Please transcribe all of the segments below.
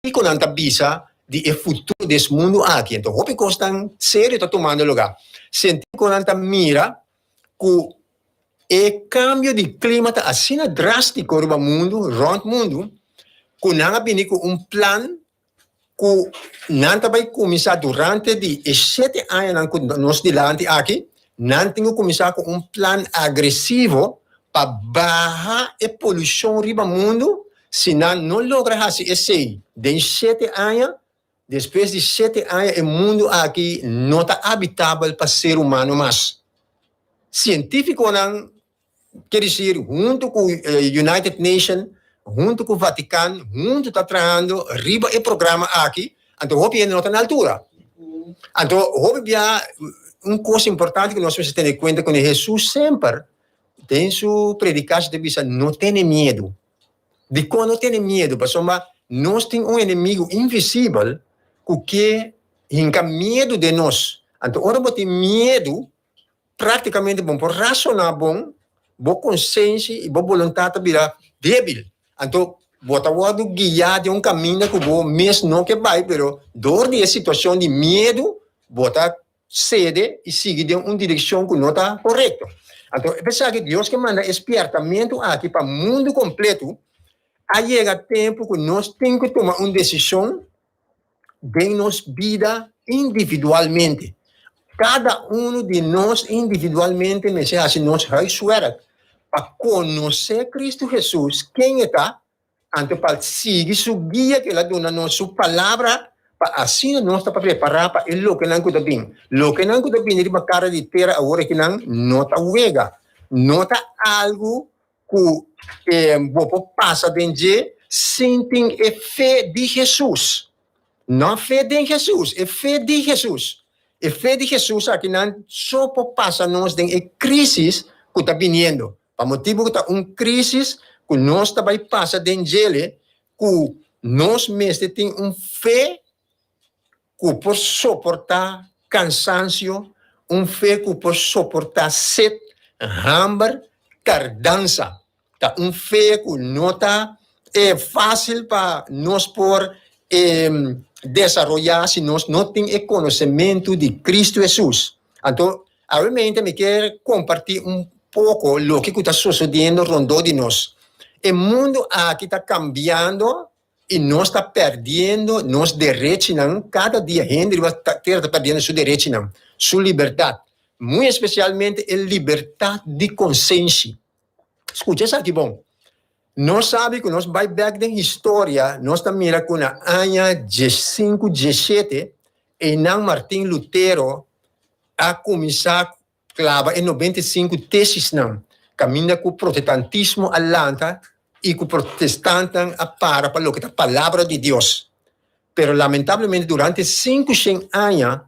e com a visa de futuro desse mundo aqui. Então, o que estão sério está tomando lugar. Senti com a mira que o cambio de clima está assim drástico no mundo, rond mundo, que não vem com plano que não vai começar durante de 7 anos que nós delante aqui, não tem que começar com plano agressivo para baixar a poluição no mundo, se não logra fazer esse de 7 anos, depois de 7 anos, o mundo aqui não está habitável para ser humano mais. Científico não quer dizer, junto com a United Nations, junto com o Vaticano, junto está trabalhando, riba o programa aqui, então o não está na altura. Então, uma coisa importante que nós precisamos ter em conta que Jesus sempre tem sua predicação de vista, não tem medo. De quando não tem medo, porque nós temos inimigo invisível que tem medo de nós. Então, ora tem medo, praticamente bom, por razonar bom, boa consciência e boa vontade vira débil. Então, bota o guiar de caminho que o mês não que vai, pero dor de situação de medo, bota cede e sigue de uma direção que não está correta. Então, pensar que Deus que manda espertamento aqui para o mundo completo, aí chega tempo que nós temos que tomar uma decisão de nossa vida individualmente. Cada um de nós individualmente necessita nos resuerar para conhecer Cristo Jesus, quem está, então para seguir sua guia que ele dá na sua palavra, para assim nós estamos preparados para o que não está bem. O que não está bem é uma cara de terra agora que não está uega. Não está algo que passa dentro sem ter a fé de Jesus. Não fé de Jesus, é fé de Jesus. A fé de Jesus aqui não só passa nós em crise que está vindo. Para motivo que está uma crise que nós também passa dentro dele, que nós mesmos temos uma fé que por suportar cansaço, uma fé que por suportar sede, hambre, tardança. Tá uma fé que não está fácil para nós por desarrollar se nós não temos conhecimento de Cristo Jesus. Então, obviamente, me quero compartilhar pouco o que está sucedendo rondou de nós. O mundo aqui está cambiando e nós está perdendo nossos direitos. Cada dia a gente está perdendo seus direitos, sua liberdade. Muito especialmente a liberdade de consciência. Escuta isso aqui, bom. Nós sabemos que nós vai back da história, nós estamos mirando com a ano 15, 17, e não Martin Lutero a começar a clavar em 95 teses, não. Caminha com o protestantismo alanta e com o protestante para o que é a palavra de Deus. Pero, lamentavelmente, durante 5 anos,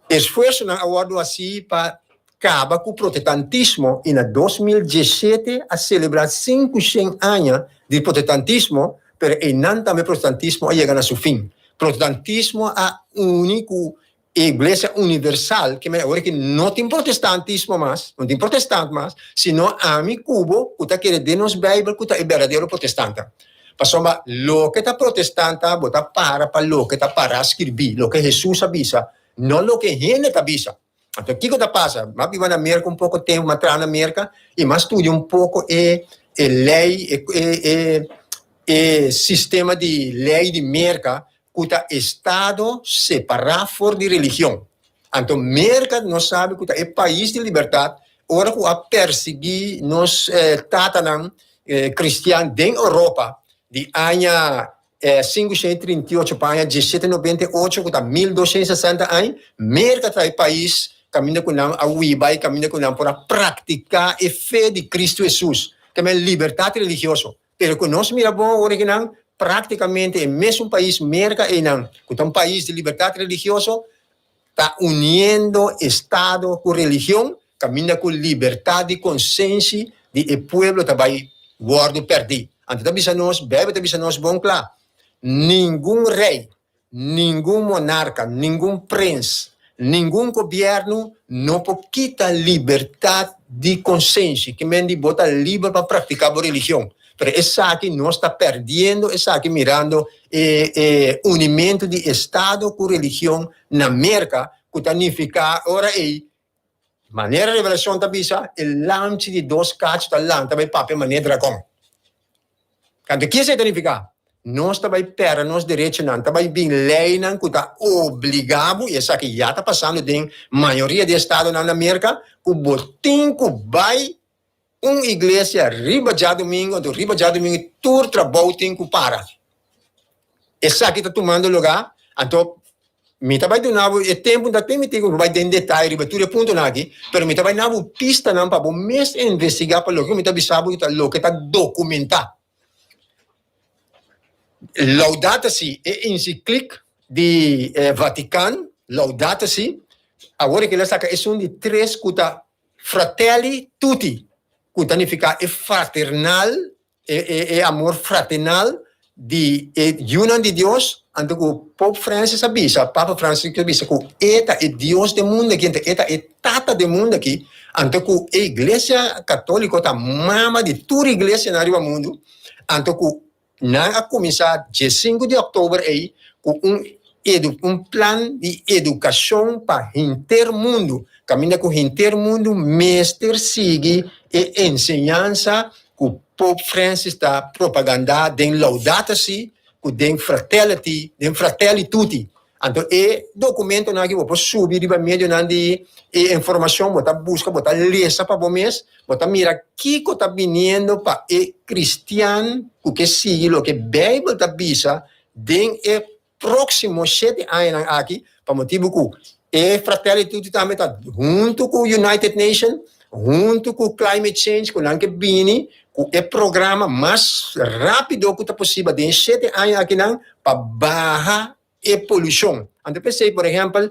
esforço não aguardo assim para acaba com o protestantismo e em 2017 a celebrar 500 anos de protestantismo, pero não também protestantismo a chegar a seu fim. Protestantismo é a única igreja universal que agora que não tem protestantismo mais, não tem protestante mais, sino a mi cubo que está querendo nos Bíblia que é verdadeiro protestante. Passoma, lo que está protestante, bota para lo que está para escrever, lo que Jesus avisa, não lo que gente avisa. Então, o que passa? Mas vivo na América um pouco tempo, mas na América, e mais estudo um pouco lei, sistema de lei de América, que está Estado separado fora de religião. Então, América não sabe que é país de liberdade, ora que a perseguir nos tatanam cristianos da Europa, de ano 538 para 1798, que está 1260 anos, América é país caminha com a Uibai, caminha com a para praticar a fé de Cristo Jesus, também liberdade religiosa. Pero que nós miramos original, praticamente é mesmo país, América é não, que é um país de liberdade religiosa, está unindo Estado com religião, caminha com liberdade de consciência de o povo também guarda perdido. Então, também nós, bom claro, nenhum rei, nenhum monarca, nenhum príncipe, nenhum governo não pode quitar a liberdade de consciência, que mende bota livre para praticar a religião. pero essa aqui nós está perdendo, essa aqui mirando unimento de Estado com religião na América, que significa, ora aí, maneira revelação da bisa, o lance de dois cachos da lanta vai papel maneira dragão. Quando que significa? Nós também perder nos direitos, não também bem lei não que está obrigado, e essa aqui já está passando em maioria de estados na América, que botim que vai igreja riba já domingo, todo trabalho tem que parar. Essa aqui está tomando lugar, então me também do novo é tempo da tem que vai em detalhe riba tudo ponto aqui, mas me também novo pista não para bom mês investigar para o que me também sabe que está documentar. Laudato Si é encíclica de Vaticano, Laudato Si, agora que ela saca é um de três cuta fratelli tutti, que significa é fraternal, é amor fraternal de união de Deus, então o Pope Francis avisa, Papa Francis avisa que eta é Deus do mundo aqui, eta é tata do mundo aqui, então que a Igreja Católica está mama de toda a Igreja no mundo, então que na começar dia 5 de outubro aí com um plano de educação para o inteiro mundo. Caminha com o inteiro mundo, mestre sigue e ensinança que o Pope Francis está propaganda em Laudato Si, que fratelli tutti. Então, é documento que você subir para meio de informação, você busca, você lê para você, você mira o que está vindo para o cristiano, o que sigue, o que a Bíblia está dizendo, em próximo 7 anos aqui, para motivo que o fratelli tutti também está junto com o United Nations, junto com o Climate Change, com o que vem, com o programa mais rápido que é possível, em 7 anos aqui, para barrar e poluição. Então, pensei, por exemplo,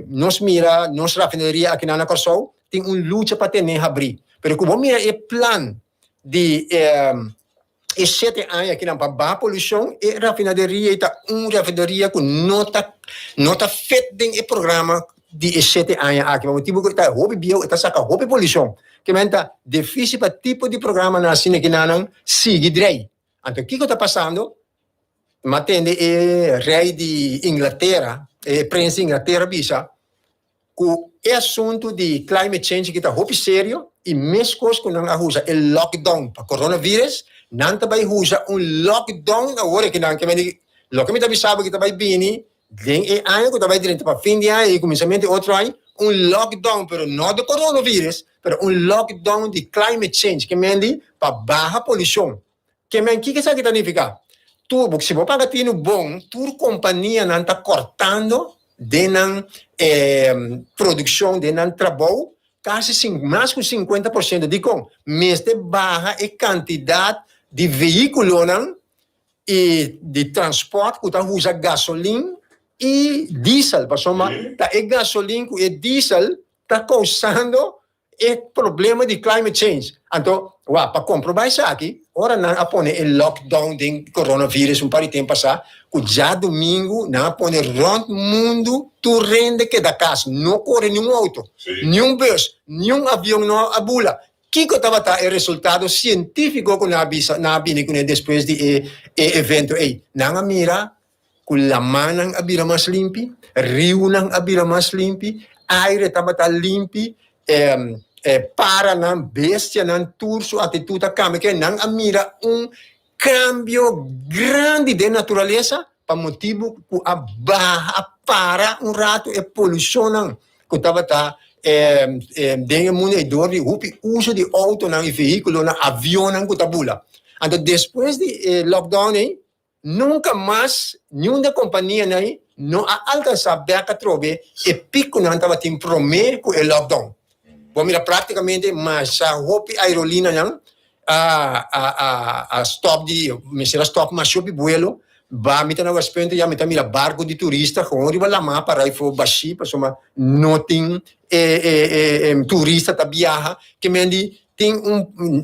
nós mira, nossa rafinaria aqui na Corsol, tem uma luta para ter nem abrir. Mas como mira o plano de 7 anos aqui para barrar poluição, a rafinaria está uma rafinaria que não está feita em programa de 7 anos aqui. Mas tipo que está hobby bio, está saca hobby poluição. Que está difícil para tipo de programa na China que não sigue direito. Então, o que está passando? Matende o rei de Inglaterra, o príncipe de Inglaterra, bisa, que o assunto de climate change que está muito sério, e mesmo coisa que não usa o lockdown para coronavírus, não também usa lockdown agora que não, que lo que me está sabe que também bem, tem ano que também direito para fim de ano e começamento de outro ano, lockdown, pero não de coronavírus, pero lockdown de climate change, que mende para baixa poluição. Que que significa? Tu, se você paga tino bom, tu companhia não está cortando de produção, de trabalho, quase mais de 50% de com. Mas de barra a quantidade de veículos e de transporte que usa gasolina e diesel. Para somar, a gasolina e diesel está causando o problema de climate change. Então, para comprovar isso aqui, ora não apone o lockdown do coronavírus um par de tempo passado, que já domingo não apone rond mundo tu rende que da casa, não corre nenhum auto, nenhum bus, nenhum avião não abula. Que estava o resultado científico que na bine depois de evento aí, não mira que a mão abira mais limpi, rio não abira mais limpi, aire estava limpi, para na bestia, na turso, atitude cambia, que não mira cambio grande de natureza, para motivo que a barra para rato e poluição que estava dentro do mundo de uso de auto, e veículo, avião, que tabula. Então, depois de lockdown, nunca mais, nenhuma companhia não alcançava a trobe e pico não estava em prometer com o lockdown. Vamos praticamente, mas a roupa aerolínea não, a stop de, stop mais sobre vuelo, vai me na respeito já me mira barco de turista, com riba lá má para ir for baixi, para soma nothing turista tá viaja, que me tem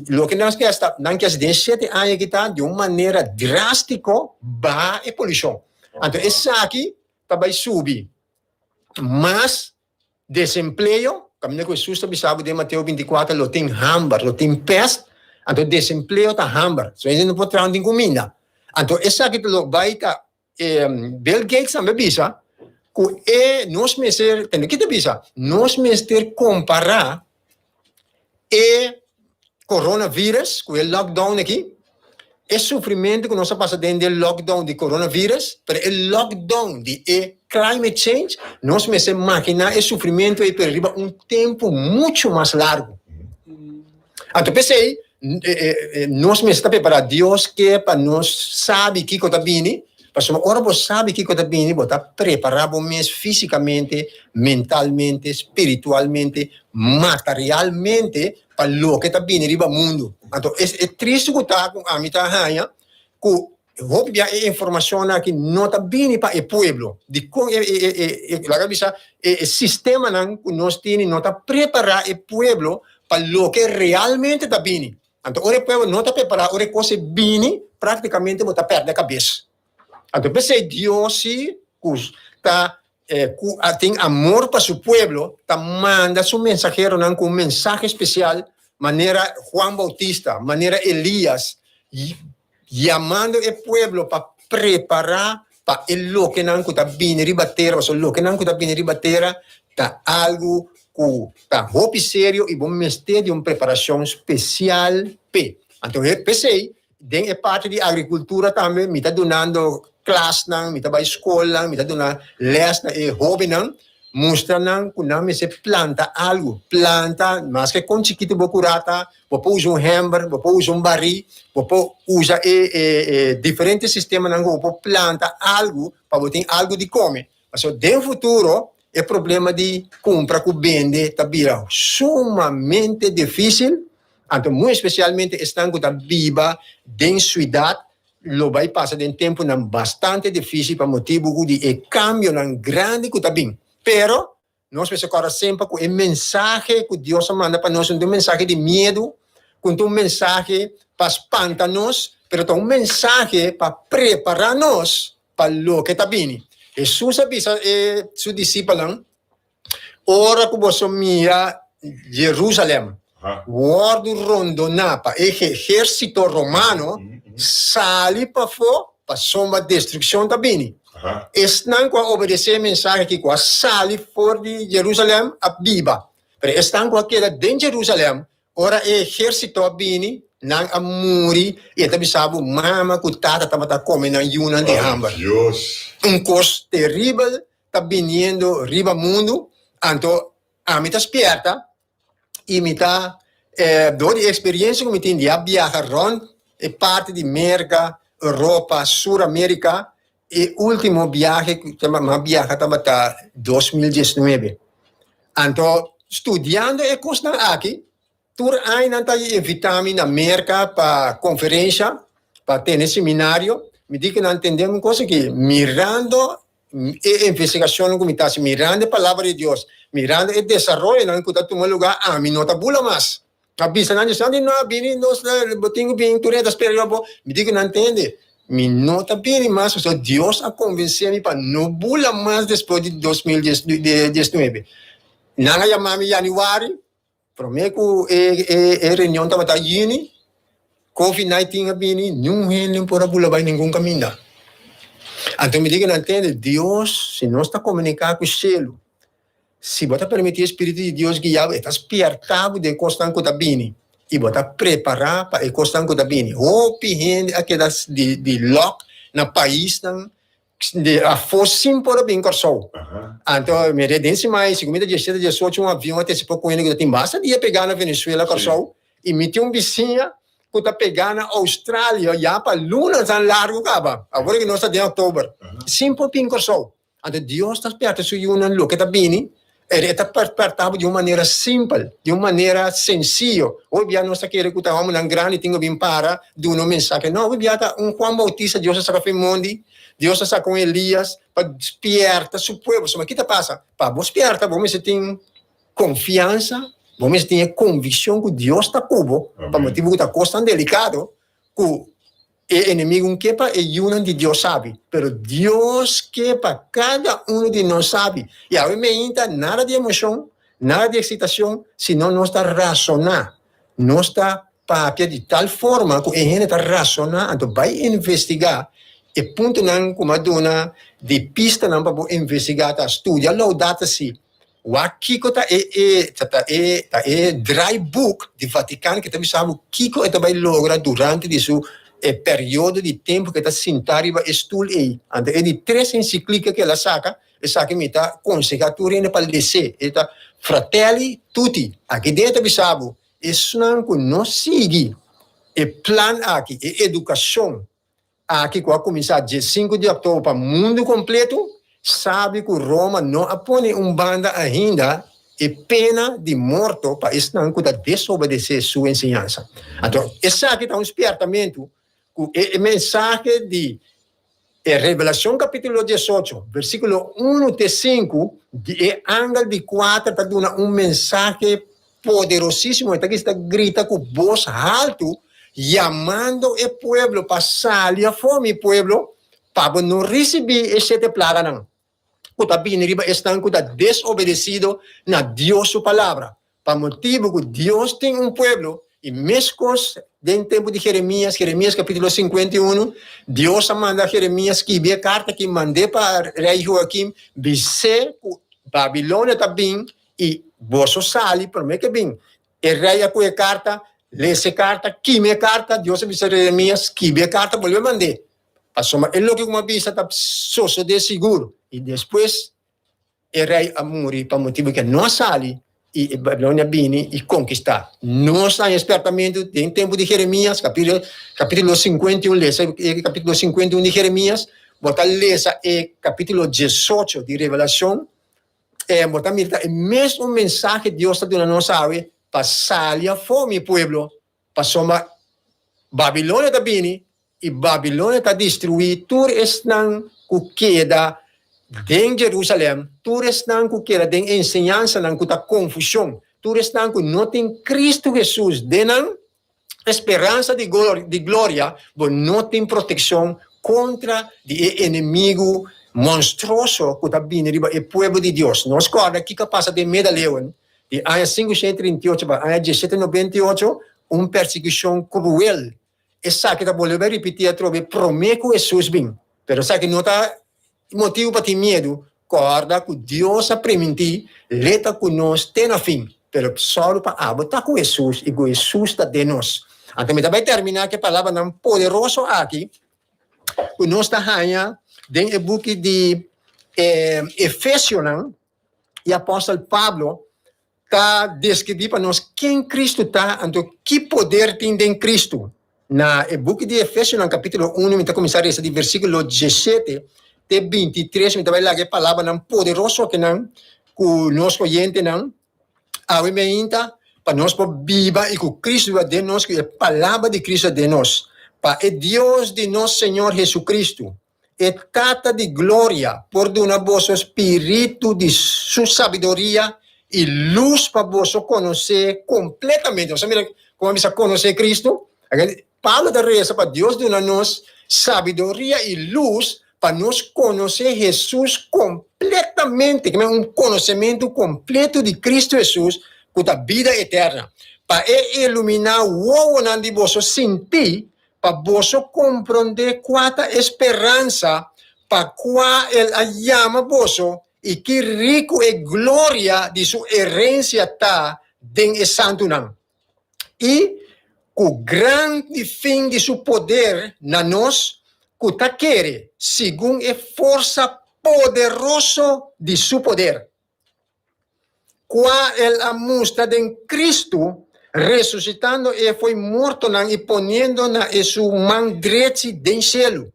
lo que nós quer não quer de 7 anos que tá de uma maneira drástica ba e poluição. Então essa aqui vai subir, mas desemprego. Caminho com o susto bisabo de Mateus 24, lo tem hambar, lo tem peste, Então, desemprego está hambar. So, eles não podem trabalhar em comida. Então, essa que vai estar, Bill Gates também bisa, que nós mesmos, tem que bisa, nós mesmos ter comparar coronavírus, com o lockdown aqui, o sofrimento que nós passamos dentro do lockdown de coronavírus, para o lockdown de climate change, nós mesmos imaginar o sofrimento aí para tempo muito mais largo. Então, pensei, nós mesmos estamos preparados, Deus quer para nós saber que está vindo, mas uma hora você sabe que está vindo, você está preparado mesmo fisicamente, mentalmente, espiritualmente, materialmente, para o que está vindo no mundo. Então, é triste que está com a mitad raia, que houve a informação que não está vindo para o povo. De como o sistema que nós temos não está preparado o povo para o que realmente está vindo. Então, o povo não está preparado, o coisa vindo, praticamente está perto da cabeça. Então, pensei, Deus, se tem amor para seu povo, manda seu mensageiro com um mensagem especial, maneira Juan Bautista, maneira Elias, chamando o povo para preparar para o que não está vindo de bater, ou o que não está vindo de bater, está algo que está roupa sério e vamos ter de uma preparação especial. Então, eu pensei, tem parte de agricultura também, me está dando classe, me está para escola, me está dando lesson e hobby, mostrando que não se planta algo, planta, mas que com chiquito vou curata, vou usar um hammer, vou usar um barril, vou usar diferentes sistemas, vou planta algo para ter algo de comer. Mas no futuro, o problema de compra que vende está virando sumamente difícil. Então, muito especialmente, estão que está viva em cidade, lo vai passar de tempo bastante difícil para motivo de cambio grande que está vindo. Pero, nós precisamos sempre com o mensagem que Deus manda para nós, um mensagem de medo, com um mensagem para espantar-nos, pero um mensagem para preparar-nos para o que está vindo. Jesus avisa seus discípulos, ora que você mira Jerusalém, guardo rondonapa, exército romano, sale para fora, para uma destruição da bini. Estão com obedecer a mensagem que sale fora de Jerusalém a viva. Mas estão com aquela dentro de Jerusalém, ora exército a bini, não a muri, e também sabe, mama, cutata, está comendo na yuna de hambar. Coisa terrível, está vindo riba mundo, então, a mim está esperta, e me está, dou de experiência que me tem de viajar rond, é parte de América, Europa, Sul-América, e último viagem que estava 2019. Então, estudando e coisa aqui, tur ainda está invitando na América para conferência, para ter seminário, me diz que não entendemos coisa que mirando e investigação como está mirando a palavra de Deus, mirando o desenvolvimento não está tomando lugar, a mim não está bula mais. A bisa não está não bem nós botinho bem tu das período, me diz que não entende. Me não está bem mais, só Deus a convencer-me para não bula mais depois de 2019. Não a chamar-me Januário, prometo que a reunião estava indo, COVID-19 a vir, não pode bula vai nenhum caminho. Então me diga, não entende, Deus, se não está comunicando com o cielo, se você permitir o Espírito de Deus guiar, está espertado de constante que está vindo, e você preparar para o constante que está vindo. Ou pedindo aquelas de lock no país, a força sim pode vir com o sol. Então, me redense mais, se comida de 18 um avião, até se pouco ainda que tem basta dia pegar na Venezuela com o sol, e me tem um vizinho, que está pegando na Austrália, já para lunas tão largo, acaba. Agora que nós estamos em outubro. Sempre pingo sol. Então, Deus está perto de um que está vindo, ele está perto de uma maneira simples, de uma maneira sencilla. Hoje, nós estamos querendo que estamos em grande, tenho bem para, de uma mensagem. Não, hoje, está Juan Bautista, Deus está com Mundi, Deus está com Elias, para despertar seu povo. Mas o que passa? Para despertar, vamos ter confiança, vamos ter convicção que Deus está cubo, para motivo que está coisa tão delicado, que o inimigo quepa e uno de Deus sabe, pero Deus quepa, cada um de nós sabe. E a mim ainda nada de emoção, nada de excitação, senão nós está razonar, nós está papia de tal forma que a gente está razonando, então vai investigar e ponto não como dona de pista não para investigar, tá estudar lá o data se o Kiko é dry book de Vaticano que também sabe o Kiko também logra durante de seu período de tempo que está sentado e estudo aí. Então é de 3 encíclicas que ela saca, e saca me tá conseguindo para descer, eta fratelli tutti, aqui dentro sabe, isso não que nós sigue e plan aqui, e educação aqui que vai começar dia 5 de outubro para o mundo completo, sabe que Roma não apone banda ainda e pena de morto para isso não que desobedecer sua ensinança. Então, esse aqui está espertamento, o mensagem de Revelação capítulo 18, versículo 1 até 5, e ângulo de 4 está dando mensagem poderosíssimo, está grita com voz alto, chamando o povo para sair a fome, povo, para não receber esse plaga não. O também estão desobedecido na Deus sua palavra. Para motivo que Deus tem povo, e mesmo em tempo de Jeremias capítulo 51, Deus manda Jeremias escrever carta que mandei para rei Joaquim, dizer que Babilônia está bem, e você sali, para mim que bem. E rei a carta, lê essa carta, quime carta, Deus me disse Jeremias, escreve carta, volve mandar. Passou, é o que uma vista está só de seguro. E depois, o rei a morrer, para motivo que não sali, e Babilônia vini e conquistar. Nós estamos espertamente em tempo de Jeremias, capítulo 51, lesa capítulo 51 de Jeremias, botar lesa capítulo 18 de Revelação, botar mirta, o mesmo mensagem que Deus está dando a nós, sabe, para sair a fome, povo, para somar Babilônia está vini, e Babilônia está destruída, tudo estão que queda em Jerusalém, tudo estão que queda em ensinança, não que está confusão, tudo estão que não tem Cristo Jesus, denan esperança de glória, mas não tem proteção contra o inimigo monstruoso que está vindo, o povo de Deus. Nós recorda que passa de Medalhão, de Aya 538 para Aya 1798, uma perseguição cruel. Essa que está voltando a repetir, promete que Jesus vem, mas sabe que não está motivo para ter medo, corda que Deus a permitir, leta que nós temos fim, mas só para abotar com Jesus, e com Jesus está de nós. Então, também terminar que a palavra não poderoso aqui, que nós está ganhando, dentro do book de Efésios, e o apóstolo Pablo está descrevendo para nós quem Cristo está, então, que poder tem em Cristo. Na book de Efésios, no capítulo 1, está começando esse de versículo 17, de 23, me vai lá que palavra não poderoso que não, que nós oyente não, a ainda para nós viva e que Cristo é de nós, que a palavra de Cristo é de nós, para o Deus de nosso Senhor Jesucristo, e trata de glória por donar vosso espírito de sua sabedoria e luz para vos conhecer completamente. Você mira como você conhecer Cristo? Paulo da reza para Deus donar-nos sabedoria e luz para nós conhecer Jesus completamente, que é conhecimento completo de Cristo Jesus, com a vida eterna. Para iluminar o ano de vosso sentir, para vosso compreender qual esperança, para qual ele chama vosso, e que rico e glória de sua herência está dentro do santo nome. E o grande fim de seu poder na nós, que quer, segundo a força poderosa de seu poder. Qual é a mostra de Cristo, ressuscitando e foi morto e ponendo na sua mão direita do céu.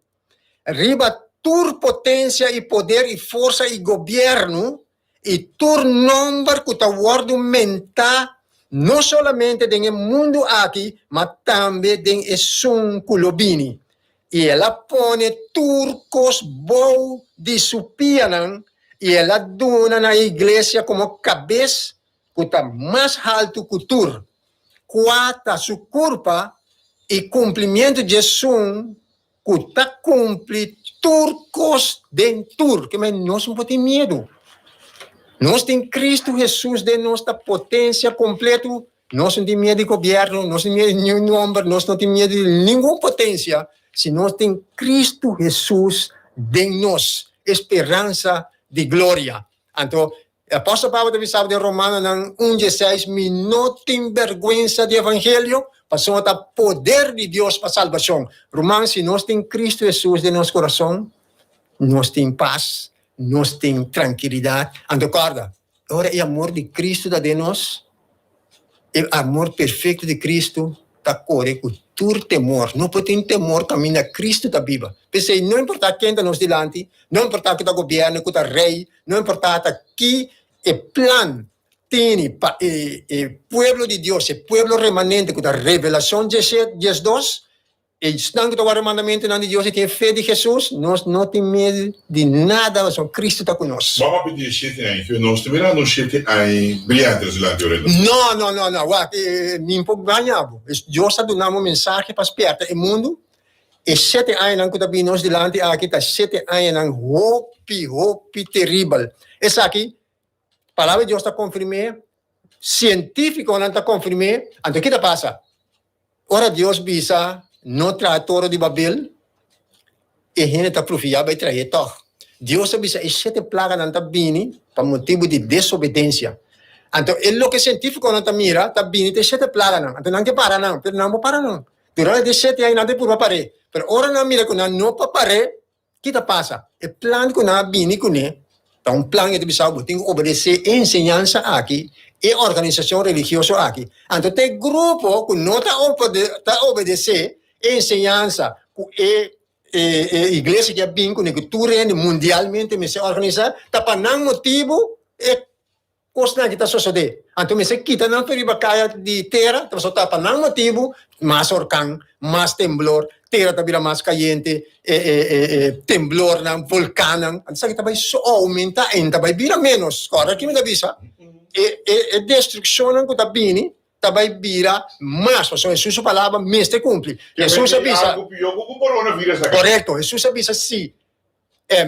Riba tur potência e poder e força e governo e tur número que está aumentar não somente no mundo aqui, mas também no sun culobini. E ela põe turcos bons de supianan e ela dona na igreja como cabeça que está mais alto que tur. Quata sua culpa e cumprimento de Jesus que está cumpre turcos dentro, que nós não podemos ter medo. Nós temos Cristo Jesus de nossa potência completa Nós não temos medo do governo, nós não temos medo de nenhum homem, nós não temos medo de nenhuma potência, se nós temos Cristo Jesus em nós, esperança de glória. Então, o apóstolo Paulo também sabe de Romanos 1,16, não tem vergonha do evangelho, passou a poder de Deus para a salvação. Romanos, se nós temos Cristo Jesus em nosso coração, nós temos paz, nós temos tranquilidade. Então, guarda, agora o amor de Cristo da de nós, o amor perfeito de Cristo está correto, todo temor. Não pode ter temor, caminha Cristo da Bíblia. Pensei, não importa quem está nos delante, não importa que está governo, que está rei, não importa que o plan tem para o pueblo de Deus, o pueblo remanente, que está revelação 17:2, e estão que o mandamento de Deus e tem fé de Jesus, nós não temos medo de nada, só Cristo está conosco. Vamos pedir shit aí, que nós também não shit aí brilhantes lá de orelha. Não, me empolgamos. Deus está dando uma mensagem para espertar o mundo. E 7 anos que está vindo nos delante, aqui está 7 anos, hope terrível. Essa aqui, a palavra de Deus está confirmada, científico não está confirmado, então o que passa? Ora Deus visa no tratado de Babel, e a gente está profiando para trazer todo. Deus avisa que 7 plagas não está vindo por motivo de desobediência. Então, o que científico não está mira, está vindo de 7 plagas não. Então, não que para não, pero não para não. Durante 7 anos não tem por parar. Pero ora não mira que não para parar, o que passa? O plano que não vindo com ele, é um plano que tem que obedecer a ensinança aqui, e a organização religiosa aqui. Então, tem grupo que não está obedecendo a ensinança, a igreja que é bem com que tu rende mundialmente, me se organizar, está para não motivo, é coisa que está sucedendo. Então, me se quita não periba caia de terra, está para não motivo, mais orcão, mais temblor, terra está mais caliente, temblor, vulcão, então, está vai aumentar, ainda vai vir menos, agora que me avisa, e destruição que está vindo, vai virar mais, porque Jesus palavra mestre cumpre. Jesus avisa. Correto, Jesus avisa sim.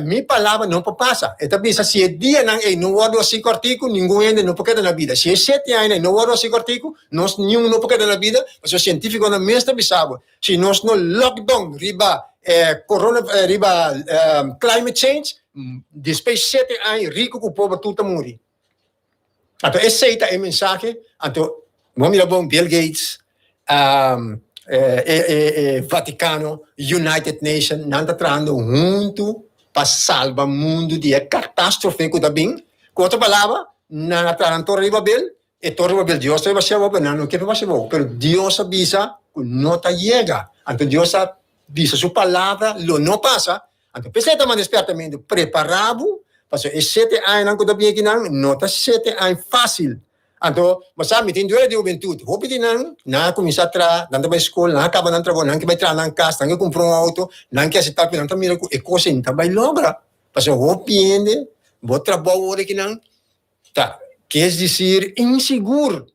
Minha palavra não passa. Ele avisa se é dia não guarda assim artigo, ninguém não pode na vida. Se é 7 anos não guarda assim artigo, nós nenhum não pode na vida, mas o científico não mestre avisava. Se nós no lockdown, riba climate change, depois de 7 anos, rico com o povo tudo morre. Então, essa é a mensagem. Então, vamos mirar bom, Bill Gates, Vaticano, United Nations, não está trabalhando junto para salvar o mundo de catástrofe que está bem. Com outra palavra, não está trabalhando Torre de Babel, e Torre de Babel, Deus vai ser bom, não quer vai ser bom, mas Deus avisa que não está chega. Então, Deus avisa sua palavra, não passa. Então, precisa estar despertamento preparado, porque 7 anos que está bem aqui, não está 7 anos fácil. Então, mas me tem duas de juventude. Hope de não começar a trabalhar, não vai escola, não acaba de trabalhar, não vai trabalhar na casa, não comprar auto, não quer se tapar, não está mirando e coisa não vai logra. Porque hope ainda, vou trabalhar aqui não, tá? Quer dizer inseguro.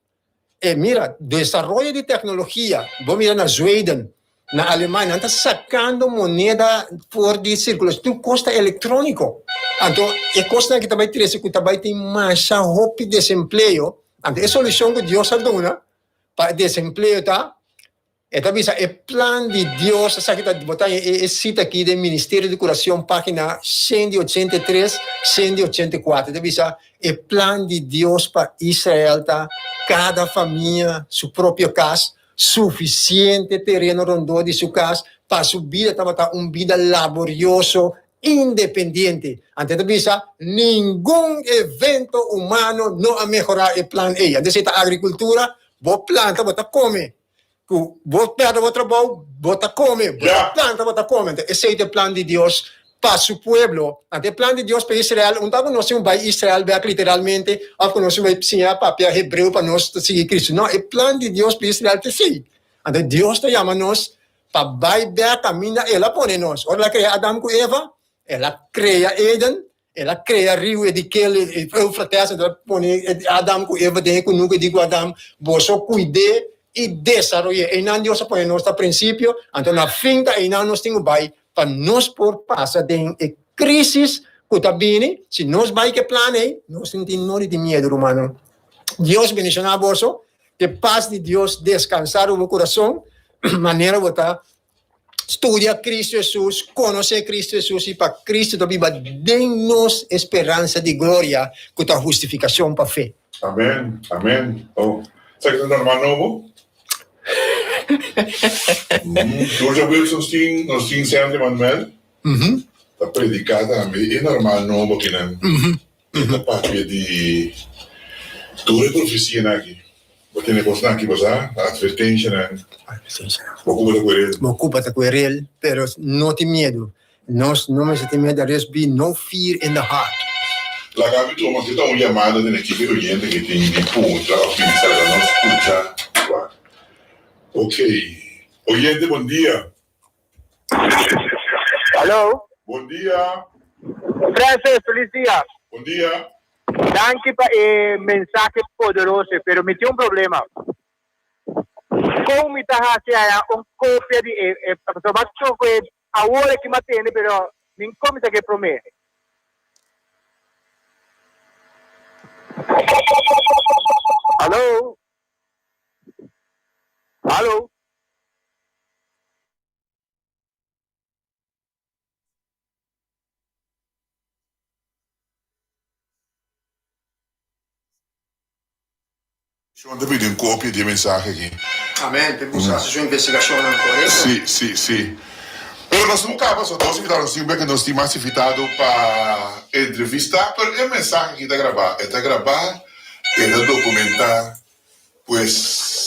Mira, desenvolvimento de tecnologia, vou mirar na Sweden, na Alemanha, não está sacando moneda por de circulação, custa eletrônico. Então, é coisa que também tem mais hope de desemprego. Então, a solução que Deus dá para desemprego, tá? E também o plano de Deus, sabe que está botando cita aqui do Ministério de Curação, página 183, 184. Também o plano de Deus para Israel, tá? Cada família, sua própria casa, suficiente terreno rondô de sua casa, para sua vida, tá? Vida laborioso, independente. Antes de nenhum evento humano não a melhorar o plano A. Antes da agricultura, vou planta, vou comer. Vou perder o trabalho, vou comer. Vou planta, vou comer. Esse é o plano de Deus para o povo. O plano de Deus para Israel, não nós vai Israel literalmente, ou nós vai ensinar papel hebreu para nós seguir Cristo. Não, o plano de Deus para Israel é assim. Então Deus está chamando nós para vai ver caminhar, ela põe nós. Ora, ela cria Adão com Eva, ela cria Eden, ela cria rio e daquele Eufrates, ela põe Adão com Eva, dentro com nunca digo Adão, você cuide e desenvolver. E não Deus põe nós a princípio, então na finta e não nós temos vai para nós por passar de crise que está vindo, se nós vai que plane, nós não temos nada de medo, humano. Deus bendicionar você, que paz de Dios descansar en el corazón, manera botar estudia Cristo Jesús, conoce Cristo Jesús y para Cristo también va dennos esperanza de gloria con la justificación para fe. Amén, amén. Oh, zeg het normaal novo? Georgia Wilson sting sempre Manuel. La predicata a me è normal novo che non è parte di due profezie aqui. Wat tiene cosa aqui cosa? Advertenza and Me ocupa de querer, pero no te miedo. No me siente miedo, there's be no fear in the heart. La capito, ma se un chiamata dell'equipe oyente che ti punta, quindi sarà la nostra scusa. Ok, oyente, buon dia. Hello? Buon dia. Francis, feliz día. Buon dia. Danke por el mensaje poderoso, pero me tiene un problema. Como me está haciendo una copia de automático que ahora que me tiene, pero no como que promete. Hello? Hello? Sono capito in copia di mensaggi qui. Amén, per buscar su investigación ancora. Sì. Però non siamo capaci, non siamo che non stiamo massificato per intervistare, però il messaggio che ti grabare, e da documentare, pues,